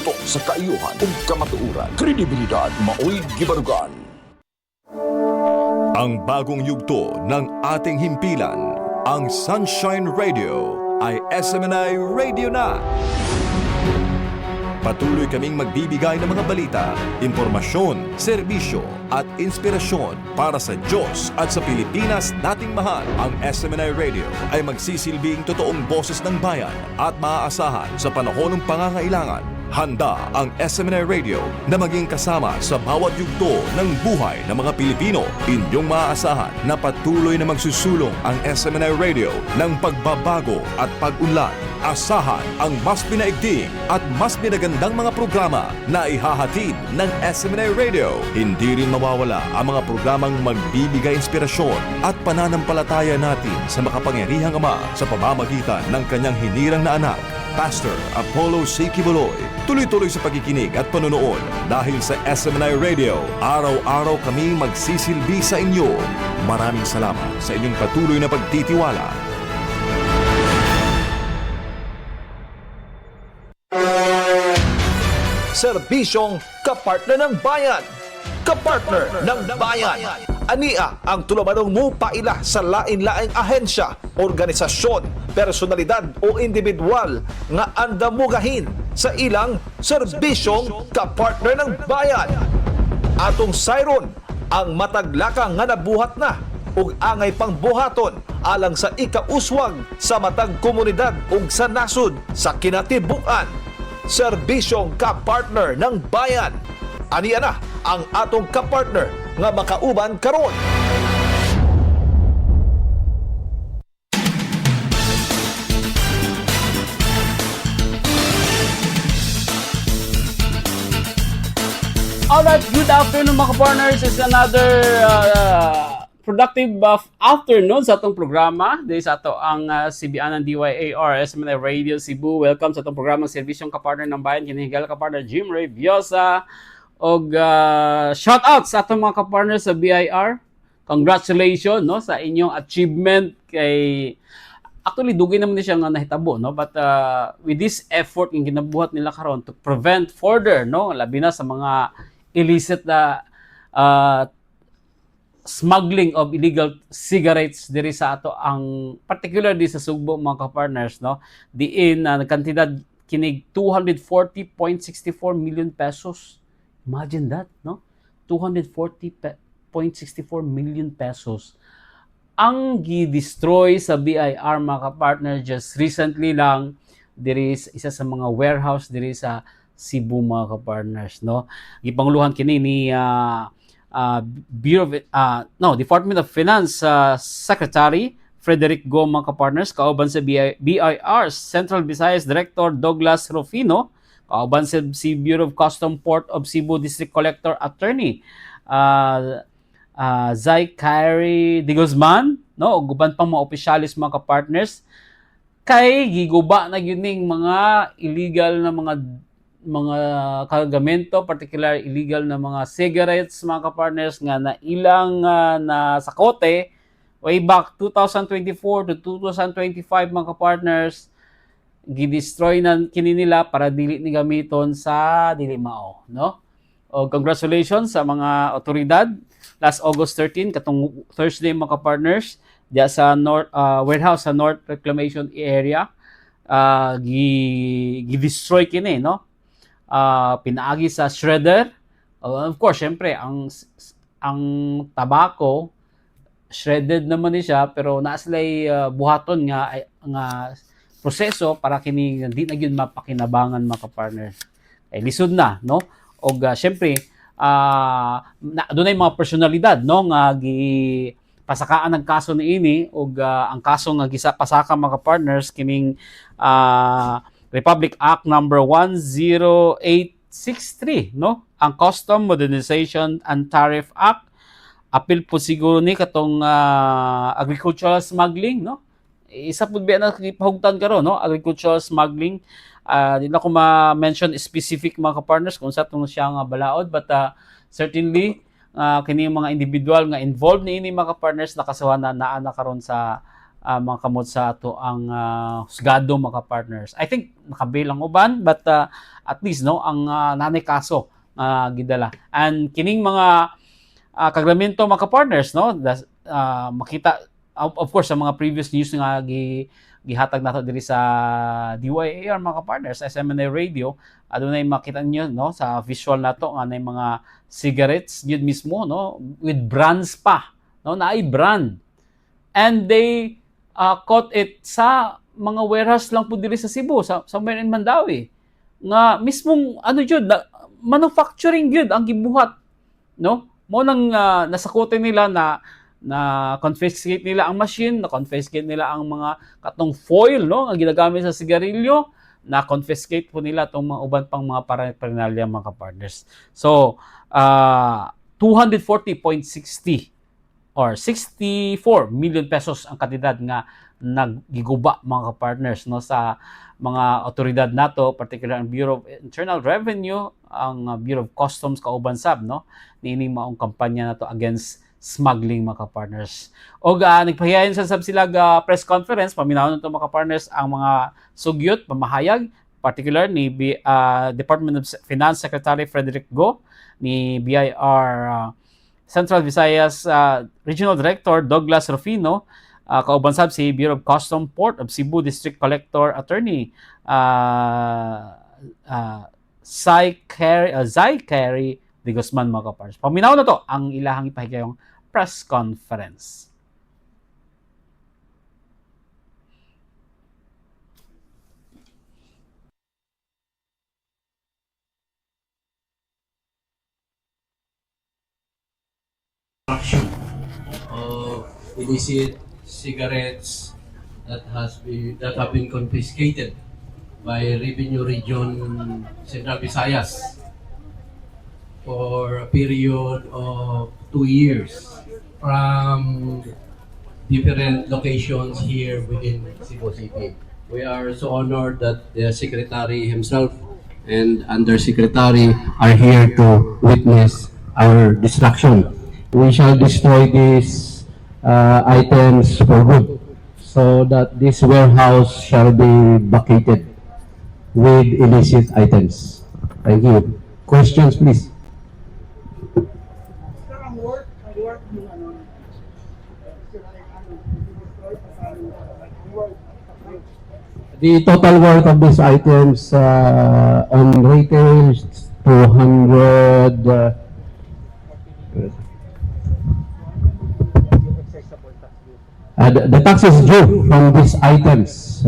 tutok sa kaayuhan ug kamatuoran. Kredibilidad maoy gibarugan. Ang bagong yugto ng ating himpilan, ang Sunshine Radio, ay SMNI Radio na. Patuloy kaming magbibigay ng mga balita, impormasyon, serbisyo at inspirasyon para sa Diyos at sa Pilipinas nating mahal. Ang SMNI Radio ay magsisilbing totoong boses ng bayan at maaasahan sa panahon ng pangangailangan. Handa ang SMNI Radio na maging kasama sa bawat yugto ng buhay ng mga Pilipino. Inyong maaasahan na patuloy na magsusulong ang SMNI Radio ng pagbabago at pag-unlad. Asahan ang mas pinaigting at mas pinagandang mga programa na ihahatid ng SMNI Radio. Hindi rin mawawala ang mga programang magbibigay inspirasyon at pananampalataya natin sa makapangyarihang Ama sa pamamagitan ng kanyang hinirang na anak, Pastor Apollo C. Quiboloy. Tuloy-tuloy sa pagkikinig at panonood dahil sa SMNI Radio, araw-araw kami magsisilbi sa inyo. Maraming salamat sa inyong patuloy na pagtitiwala. Serbisyong kapartner ng bayan. Kapartner ng bayan. Ania ang tulumanong mo paila sa lain-laing ahensya, organisasyon, personalidad o individual nga andamugahin sa ilang serbisyong kapartner ng bayan. Atong sayron ang mataglaka nga nabuhat na ug angay pang buhaton alang sa ikauswag sa matag komunidad ug sa nasud sa kinatibuk-an. Serbisyong kapartner ng bayan. Ania na ang atong kapartner nga makauban karon. Alright, good afternoon mga partners. It's another productive afternoon sa atong programa. Dahil sa ato ang CBN ng DYAR, SMNI Radio Cebu. Welcome sa atong programang Serbisyong Kapartner ng Bayan. Kinihigal kapartner Jim Ray Viosa. Og shout out sa atong mga kapartners sa BIR. Congratulations no sa inyong achievement kay actually dugay naman siya nga nahitabo no, but with this effort yung ginabuhat nila karon to prevent further no labi na sa mga illicit na smuggling of illegal cigarettes diri sa ato ang particularly sa Sugbo mga kapartners no, diin kantidad kinig 240.64 million pesos. Imagine that, no? 240.64 million pesos ang gi-destroy sa BIR mga kapartner just recently lang diri isa sa mga warehouse diri sa Cebu mga kapartners, no? Gipanguluhan kini ni Bureau of Department of Finance Secretary Frederick Go mga kapartners, kauban sa BIR Central Visayas Director Douglas Rufino, kauban sa Bureau of Customs Port of Cebu District Collector Attorney Zay Kyrie de Guzman, no, ug uban pang mga opisyalis mga kapartners kay giguba na gyuning mga illegal na mga kargamento, particular illegal na mga cigarettes mga kapartners nga na ilang na sakote way back 2024 to 2025 mga kapartners gidestroy na kini nila para dili ni gamiton sa dili mao, no? O congratulations sa mga otoridad. Last August 13 katong Thursday mga partners diya sa North warehouse sa North Reclamation Area gi-destroy kini, no? Pinaagi sa shredder. Of course, syempre ang tabako shredded naman ni siya pero naa sila'y buhaton nga proseso para kini di na gyud mapakinabangan mga ka-partners. Lisod na, no? Og syempre dunay mga personalidad no nga pasakaan ng kaso niini og ang kaso nga pasaka mga ka-partners kining Republic Act number 10863 no, ang Custom Modernization and Tariff Act. Apil po siguro ni katong agricultural smuggling, no? Isa po ba na pahugtan karon, no? Agricultural smuggling. Di na ko ma-mention specific mga ka-partners kung sa itong siya nga balaod, but certainly kini mga individual nga involved ni ini mga ka-partners nakasuhan na naa karon sa mga kamot sa ato ang husgado mga partners. I think nakabilang uban but at least no ang nanay kaso gidala. And kining mga kagramento mga partners no makita of course sa mga previous news nga gihatag nato diri sa DYAR mga partners SMNA Radio adunay makita niyo no sa visual nato nga nay mga cigarettes yun mismo no with brands pa no naay brand and they caught it sa mga warehouse lang po diri sa Cebu sa somewhere in Mandawi nga mismong ano jud manufacturing gyud ang gibuhat no mo nang nasakote nila na confiscate nila ang machine, na confiscate nila ang mga katong foil no nga ginagamit sa sigarilyo, na confiscate po nila tong mga uban pang mga paraphernalia mga partners. So 240.60 or 64 million pesos ang kantidad nga naggiguba mga partners no sa mga otoridad nato, particular ang Bureau of Internal Revenue, ang Bureau of Customs kauban sab no niining maong kampanya nato against smuggling mga partners. O nagpahiyayon sa sab sila press conference paminawon nito mga partners ang mga sugyot pamahayag particular ni Department of Finance Secretary Frederick Go, ni BIR Central Visayas Regional Director Douglas Rufino, kauban sab si Bureau of Customs Port of Cebu District Collector Attorney Zai Carey de Guzman mga kapars. Paminaw na to ang ilahang ipahigayong press conference. Of illicit cigarettes that have been confiscated by Revenue Region Central Visayas for a period of 2 years from different locations here within Cebu City. We are so honored that the Secretary himself and Undersecretary are here to witness our destruction. We shall destroy these items for good so that this warehouse shall be vacated with illicit items. Thank you. Questions, please. The total worth of these items on retail is 200. The taxes due from these items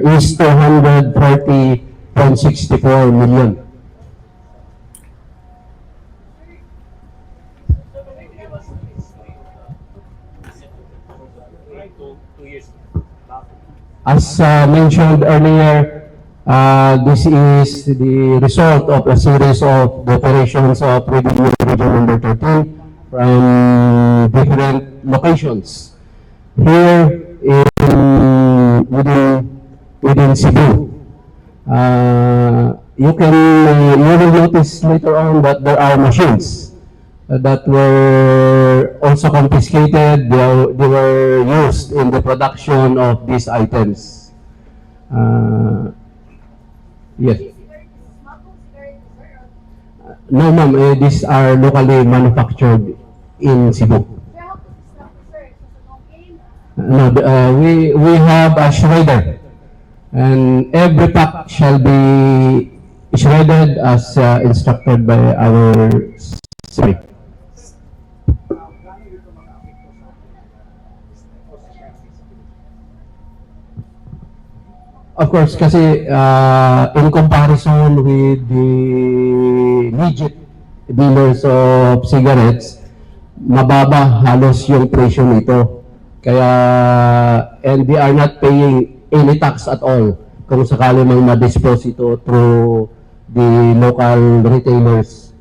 is 230.64 million. As mentioned earlier, this is the result of a series of the operations of Revenue Region number 13 from different locations here within Cebu. You will notice later on that there are machines that were also confiscated. They were used in the production of these items. Yes. No, ma'am. These are locally manufactured in Cebu. No, we have a shredder, and every pack shall be shredded as instructed by our secretary. Of course, kasi in comparison with the legit dealers of cigarettes, mababa halos yung presyo nito. Kaya, and they are not paying any tax at all kung sakali mang ma-dispose ito through the local retailers.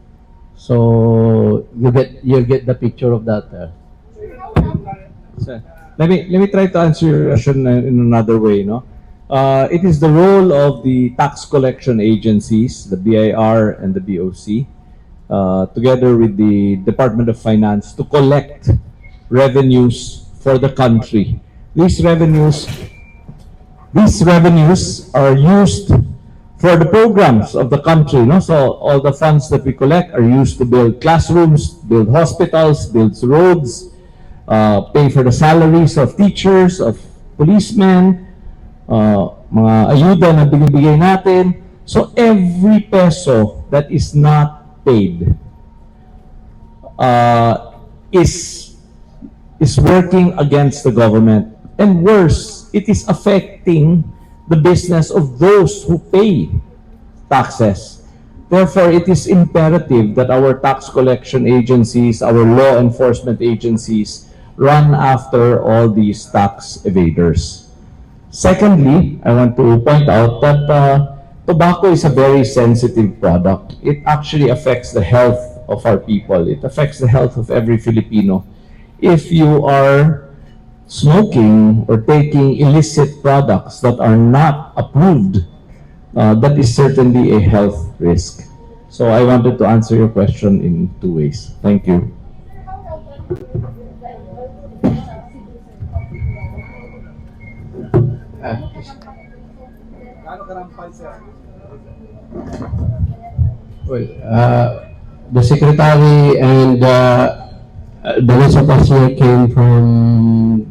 So, you get the picture of that. So, let me try to answer your question in another way, no? It is the role of the tax collection agencies, the BIR and the BOC, together with the Department of Finance, to collect revenues for the country these revenues are used for the programs of the country, no? So all the funds that we collect are used to build classrooms, build hospitals, build roads, pay for the salaries of teachers, of policemen, mga ayuda na binibigay natin. So every peso that is not paid is working against the government. And worse, it is affecting the business of those who pay taxes. Therefore, it is imperative that our tax collection agencies, our law enforcement agencies, run after all these tax evaders. Secondly, I want to point out that tobacco is a very sensitive product. It actually affects the health of our people. It affects the health of every Filipino. If you are smoking or taking illicit products that are not approved, that is certainly a health risk. So I wanted to answer your question in two ways. Thank you. Well, the secretary and the rest of us here came from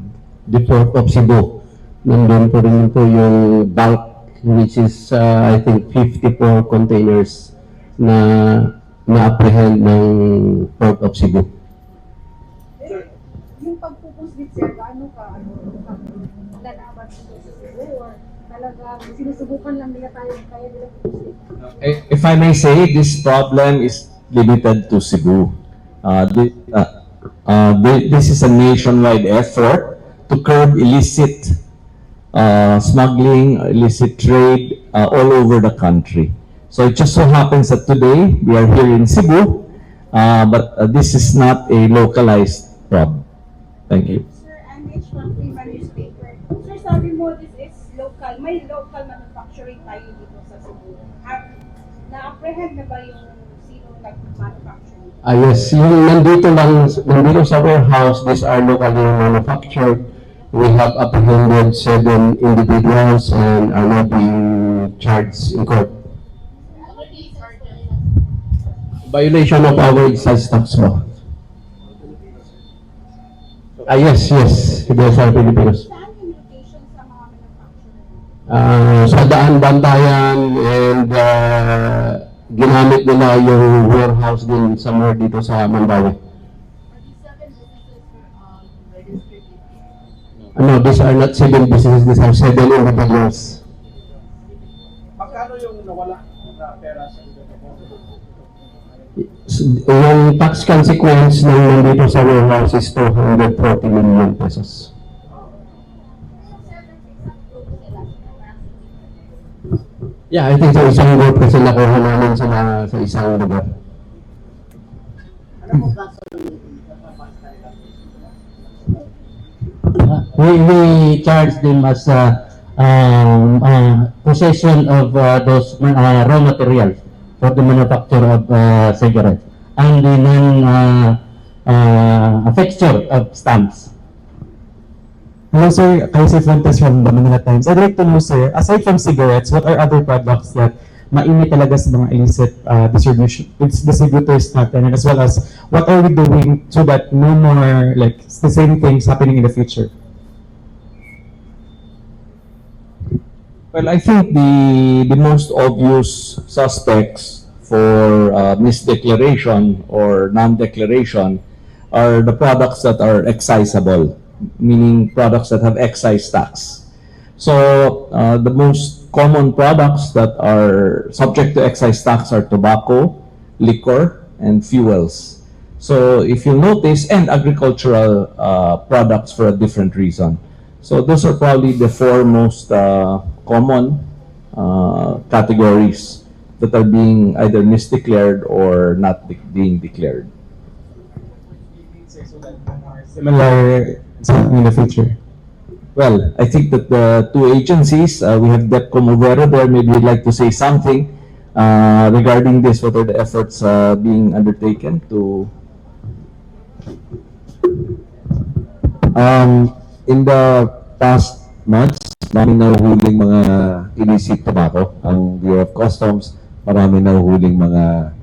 the port of Cebu. Nandun po rin po yung bulk, which is I think 54 containers na na-apprehend ng port of Cebu. Yung pagpupuslit sir, gaano ka, lalaban dito sa Cebu or talagang sinusubukan lang nila tayo kaya nila pupuslit? If I may say, this problem is limited to Cebu. This is a nationwide effort to curb illicit smuggling, illicit trade all over the country. So it just so happens that today we are here in Cebu, but this is not a localized problem. Thank you. Sir, I'm H1 Prima newspaper. Sir, sabi mo this is local, may local manufacturing tayo dito sa Cebu. Na-apprehend na ba yung sino nag-manufacturing? Yes, yung nandito sa warehouse, these are locally manufactured. We have apprehended 7 individuals and are now being charged in court. Violation of our excise tax law. Yes, those are Filipinos. Saan yung location sa mga manufacturer? Sa Daan Bantayan and ginamit nila yung warehouse din somewhere dito sa Mandawi. No, these are not 7 businesses, these are 7 individuals. Magkano yung nawala na pera sa Yung tax consequence ng nandito sa warehouse is 240 million pesos. Yeah, I think sa isang group kasi nakuha namin sila sa isang lugar. We charge them as possession of those raw materials for the manufacture of cigarettes and the fixture of stamps. Hello sir, Kaisi Fuentes from the Manila Times. I'd like to know sir, aside from cigarettes, what are other products that mainit talaga sa mga illicit distributors natin, and as well as what are we doing so that no more like the same things happening in the future? Well, I think the most obvious suspects for misdeclaration or non-declaration are the products that are excisable, meaning products that have excise tax. So the most common products that are subject to excise tax are tobacco, liquor, and fuels. So if you notice, and agricultural products for a different reason. So those are probably the 4 most common categories that are being either misdeclared or not being declared. Similar in the future. Well, I think that the 2 agencies, we have DepCo Movero there, maybe you'd like to say something regarding this. What are the efforts being undertaken to... In the past months, maraming nahuhuling mga illicit tobacco ang Bureau of Customs, maraming nahuhuling mga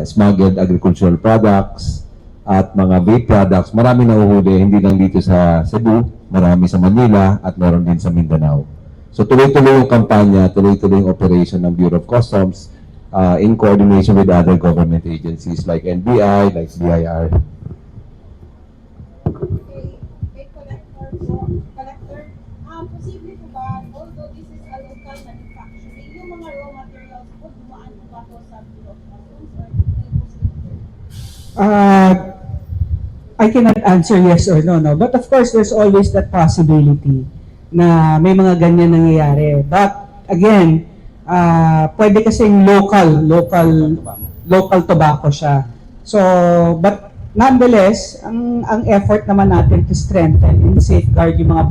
smuggled agricultural products at mga vape products. Maraming nahuhuli, hindi lang dito sa Cebu, marami sa Manila at meron din sa Mindanao. So tuloy-tuloy yung kampanya, tuloy-tuloy yung operation ng Bureau of Customs in coordination with other government agencies like NBI, like BIR. Kay collector po, posible po ba, although this is a local manufacturing, yung mga raw materials po, dumaan po ba po sa Bureau of Customs or I cannot answer yes or no, no. But of course, there's always that possibility na may mga ganyan nangyayari. But again, pwede kasing local tobacco siya. So, but nonetheless, ang effort naman natin to strengthen and safeguard yung mga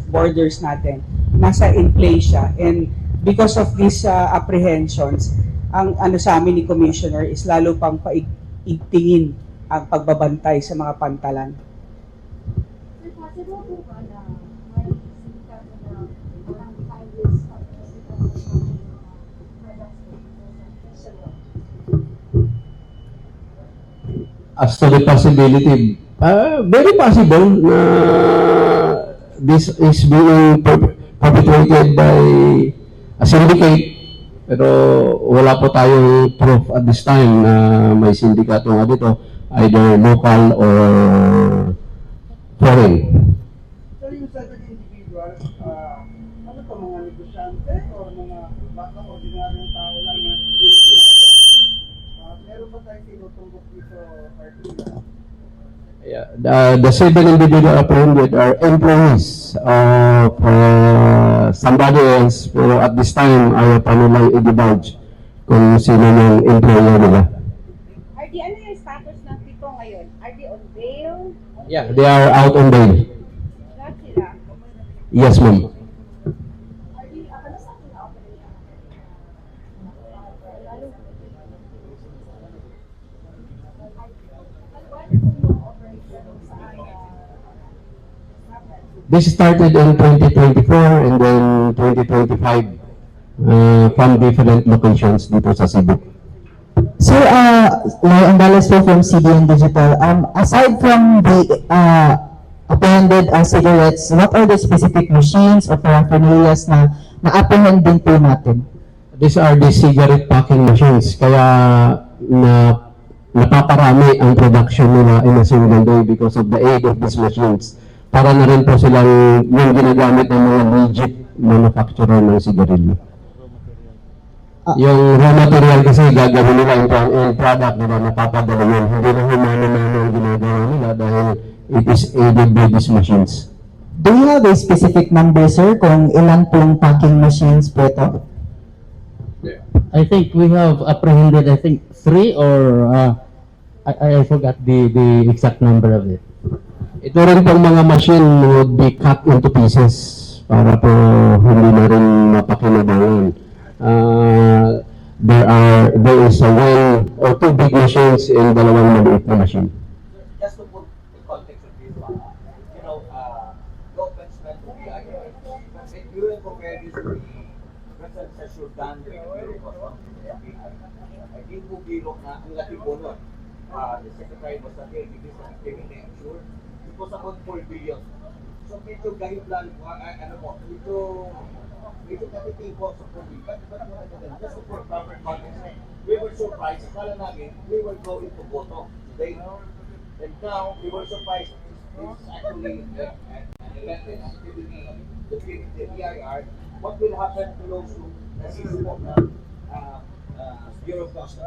borders natin, nasa in place siya. And because of these apprehensions, ang ano sa amin ni Commissioner is lalo pang paigtingin ang pagbabantay sa mga pantalan. Sir, possible po ba na may sinikat na parang high-risk products sa As to the possibility, very possible na this is being perpetrated by a syndicate. Pero wala po tayong proof at this time na may sindikato nga dito, either local or foreign. So yung 7 individuals, ano to, mga negosyante o mga baka ordinaryong tao lang na yung gumagawa? Meron ba tayong tinutumbok dito, particular? Yeah, the 7 individual apprehended are employees of somebody else, pero at this time ayaw pa nilang i-divulge kung sino yung employer nila. Ano yung status ng pito ngayon? Are they on bail? Yeah, they are out on bail. Lahat sila? Yes, ma'am. Ano sa akin na operation? This started in 2024 and then 2025 from different locations dito sa Cebu. Sir, Lai Andalas po from CBN Digital. Aside from the apprehended cigarettes, what are the specific machines or paraphernalias na na-apprehend din po natin? These are the cigarette packing machines. Kaya napaparami ang production nila in a single day because of the aid of these machines. Para na rin po silang yung ginagamit ng mga legit manufacturer ng sigarilyo. Yung raw material kasi gagawin nila yung end product nila, napapadala yun. Hindi na humano-mano ang ginagawa nila dahil it is aided by these machines. Do you have a specific number, sir, kung ilan pong packing machines po ito? I think we have apprehended, 3 or I forgot the exact number of it. Ito rin pong mga machine would be cut into pieces para po hindi na rin mapakinabangan. There is a 1 or 2 big machines and dalawang maliit na machine. Just to put the context of this one, government spent to be accurate. But if you will compare this to the present session done with the Bureau of Customs, I think po biro na ang laki po nun. The Secretary was not here, because of giving the insure. It was about 4 billion. So medyo gahit lang po, medyo katiting po sa COVID. But just to put proper context, we were surprised, akala namin, we were going to Boto today. And now, we were surprised, this is actually an elected activity, the BIR. What will happen to those who assist po na Bureau of Customs?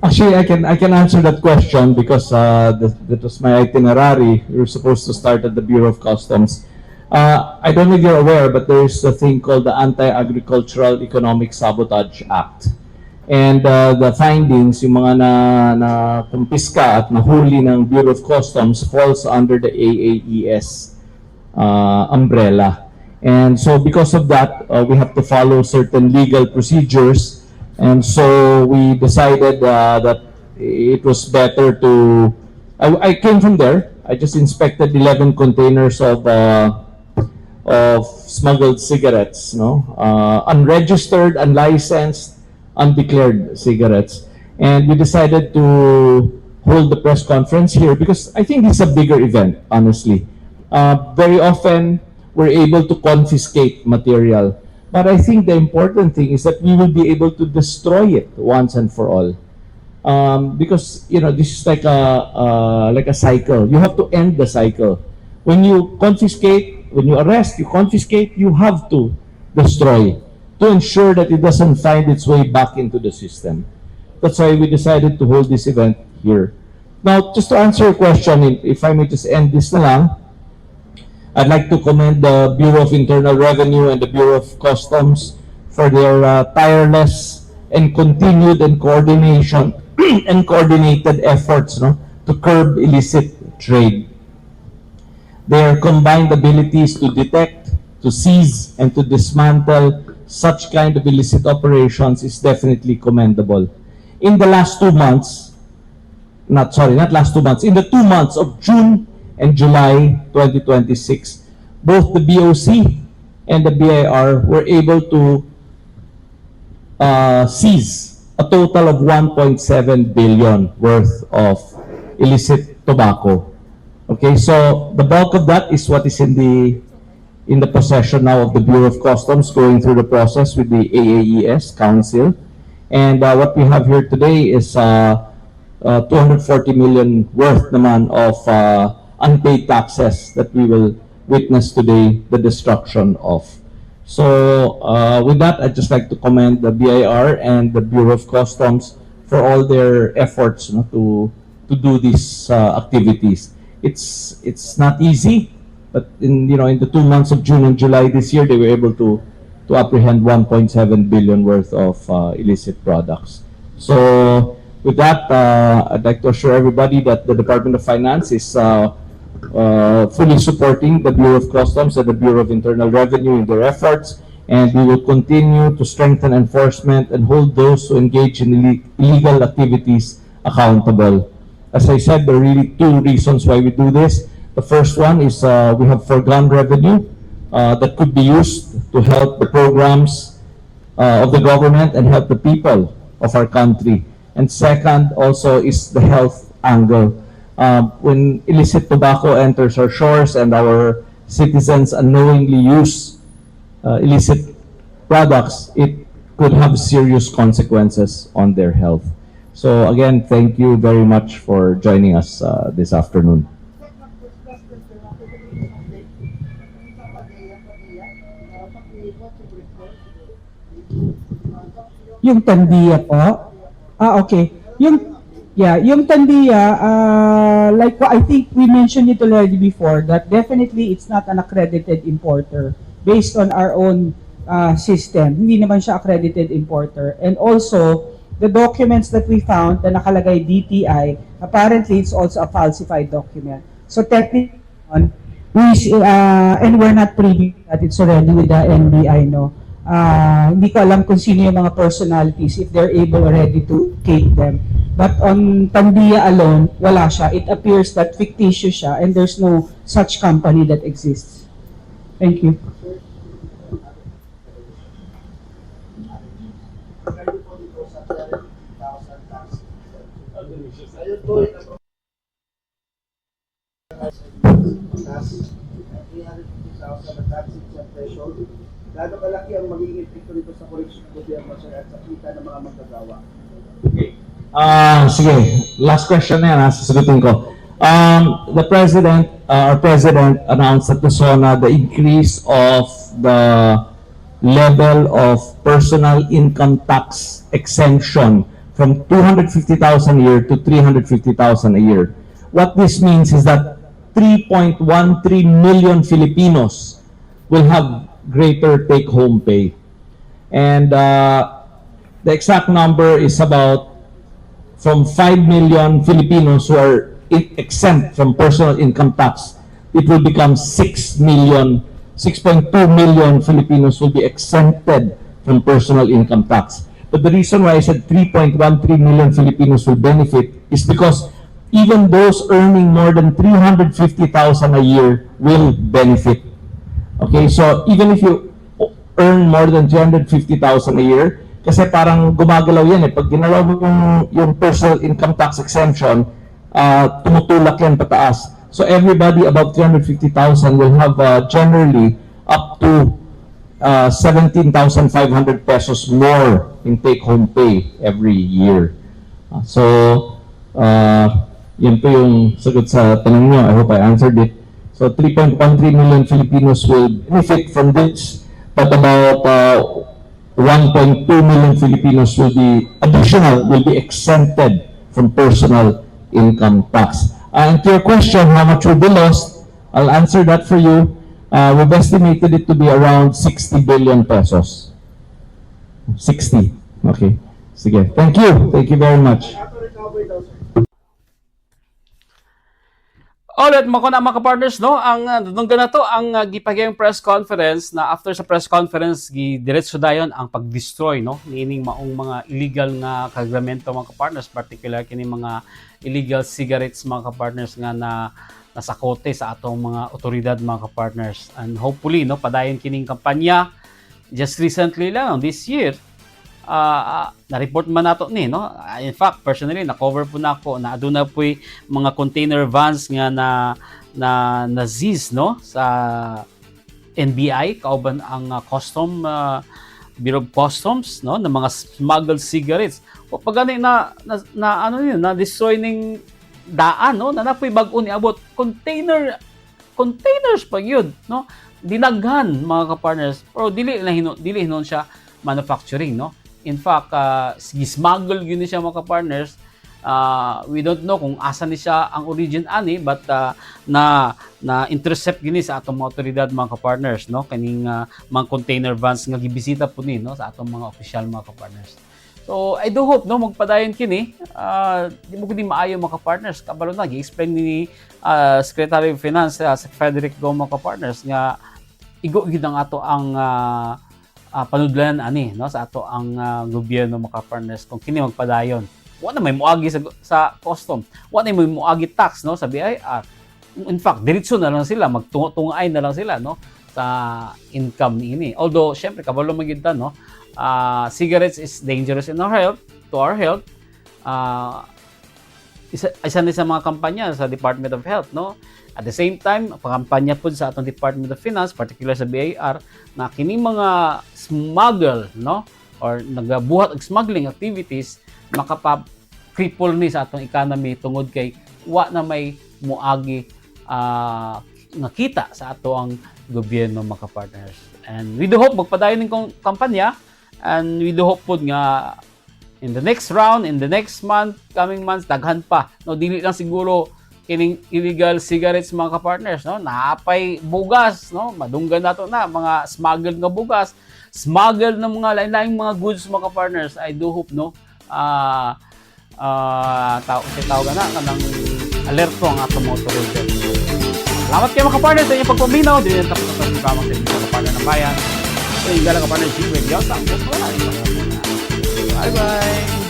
Actually, I can answer that question because that was my itinerary. We were supposed to start at the Bureau of Customs. I don't know if you're aware, but there's a thing called the Anti-Agricultural Economic Sabotage Act. And the findings, yung mga na kumpiska at nahuli ng Bureau of Customs falls under the AAES umbrella. And so because of that, we have to follow certain legal procedures. And so we decided that it was better to... I came from there. I just inspected 11 containers of of smuggled cigarettes, no? Unregistered, unlicensed, undeclared cigarettes. And we decided to hold the press conference here because I think this is a bigger event, honestly. Very often, we're able to confiscate material. But I think the important thing is that we will be able to destroy it once and for all. Because, you know, this is like a cycle. You have to end the cycle. When you confiscate, when you arrest, you confiscate, you have to destroy to ensure that it doesn't find its way back into the system. That's why we decided to hold this event here. Now, just to answer your question, if I may just end this na lang, I'd like to commend the Bureau of Internal Revenue and the Bureau of Customs for their tireless and continued and coordination and coordinated efforts, no, to curb illicit trade. Their combined abilities to detect, to seize, and to dismantle such kind of illicit operations is definitely commendable. In the last 2 months, in the 2 months of June and July 2026, both the BOC and the BIR were able to seize a total of 1.7 billion worth of illicit tobacco. Okay, so the bulk of that is what is in the possession now of the Bureau of Customs, going through the process with the AAES Council. And what we have here today is 240 million worth naman of unpaid taxes that we will witness today the destruction of. So with that, I'd just like to commend the BIR and the Bureau of Customs for all their efforts, you know, to do these activities. It's not easy, but in the 2 months of June and July this year, they were able to apprehend 1.7 billion worth of illicit products. So with that, I'd like to assure everybody that the Department of Finance is fully supporting the Bureau of Customs and the Bureau of Internal Revenue in their efforts, and we will continue to strengthen enforcement and hold those who engage in illegal activities accountable. As I said, there are really 2 reasons why we do this. The first one is we have foregone revenue that could be used to help the programs of the government and help the people of our country. And second also is the health angle. When illicit tobacco enters our shores and our citizens unknowingly use illicit products, it could have serious consequences on their health. So again, thank you very much for joining us this afternoon. Yung Tandia po. Okay. Yung Tandia, like what I think we mentioned it already before, that definitely it's not an accredited importer based on our own system. Hindi naman siya accredited importer. And also, the documents that we found na nakalagay DTI, apparently it's also a falsified document. So technically, and we're not privy that it's already with the NBI, no? Hindi ko alam kung sino yung mga personalities, if they're able already to locate them. But on Tandia alone, wala siya. It appears that fictitious siya and there's no such company that exists. Thank you. Ayun po, 350,000 na tax exempt threshold. Gaano kalaki ang magiging epekto nito sa koleksyon ng gobyerno at sa kita ng mga manggagawa? Okay. Sige, last question na yan, sasagutin ko. The president, our president announced at the SONA the increase of the level of personal income tax exemption from 250,000 a year to 350,000 a year. What this means is that 3.13 million Filipinos will have greater take-home pay. And the exact number is about from 5 million Filipinos who are exempt from personal income tax, it will become 6.2 million Filipinos will be exempted from personal income tax. But the reason why I said 3.13 million Filipinos will benefit is because even those earning more than 350,000 a year will benefit. Okay, so even if you earn more than 350,000 a year, kasi parang gumagalaw yan eh. Pag ginawa mo yung personal income tax exemption, tumutulak yan pataas. So everybody above 350,000 will have generally up to 17,500 pesos more in take-home pay every year. Yan po yung sagot sa tanong nyo. I hope I answered it. So 3.13 million Filipinos will benefit from this, but about 1.2 million Filipinos will be exempted from personal income tax. And to your question, how much will be lost? I'll answer that for you. We've estimated it to be around 60 billion pesos. 60. Okay. Sige. Thank you. Thank you very much. Alright, mga partners, no? Ang nungga na to ang gipagayong press conference na after sa press conference diretso dayon ang pag-destroy, no? Meaning maong mga illegal nga kagramento mga partners, particular kini mga illegal cigarettes mga partners nga na nasakote sa atong mga otoridad mga partners. And hopefully, no, padayon kining kampanya just recently lang this year. Na-report man nato ni, no? In fact, personally, na-cover po na ako na aduna po'y mga container vans nga na seize, no? Sa NBI, kauban ang Bureau of Customs, no? Na mga smuggled cigarettes. O pag gani na destroy ning daan, no? Na napoy bag-o ni abot containers pa yun, no? Dinaghan mga ka-partners. Pero dili hinon siya manufacturing, no? In fact, smuggle yun siya mga partners. We don't know kung asa ni siya ang origin ani, but na intercept gini sa atong mga otoridad mga partners, no? Kaning mga container vans nga gibisita po ni, no, sa atong mga official mga partners. So I do hope, no, magpadayon kini. Di mo gudi maayo mga partners. Kabalo na gi-explain ni Secretary of Finance si Frederick Go mga partners nga igo gid ang ato ang panudlan ani, no, sa ato ang gobyerno mga partners kung kini magpadayon. Wa na may muagi sa custom, wa na may muagi tax, no, sa BIR. In fact, diretso na lang sila, magtungay na lang sila, no, sa income niini. Although syempre kabalo magita, no, cigarettes is dangerous in our health, to our health. Isa ni sa mga kampanya sa Department of Health, no. At the same time, pangkampanya po sa atong Department of Finance, particular sa BIR, na kini mga smuggle, no, or nagabuhat og smuggling activities, makapa-cripple ni sa atong economy tungod kay wa na may muagi nga kita sa ato ang gobyerno mga partners. And we do hope magpadayon ning kampanya, and we do hope po nga in the next round, in the next month, coming months, daghan pa, no, dili lang siguro kining illegal cigarettes mga ka-partners, no? Naapay bugas, no? Madunggan nato na mga smuggled nga bugas, smuggled na mga lain-laing mga goods mga ka-partners. I do hope, no, tawag na kanang alerto ang atong mga otoridad. Salamat kayo mga ka-partners sa inyong pagpaminaw. Dili na tapos na sa programa sa inyong ka-partner ng bayan. So yung galang ka-partners, G-Radio, bye-bye!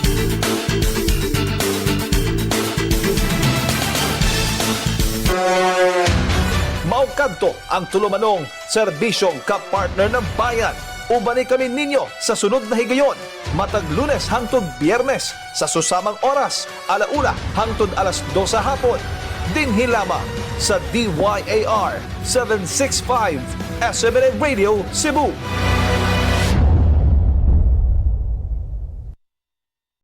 Maukadto ang tulumanong serbisyong kapartner ng bayan. Ubani kami ninyo sa sunod na higayon. Matag Lunes hangtod Biyernes sa susamang oras, 1:00 hangtod 2:00 hapon. Dinhi lamang sa DYAR 765 SMNA Radio Cebu.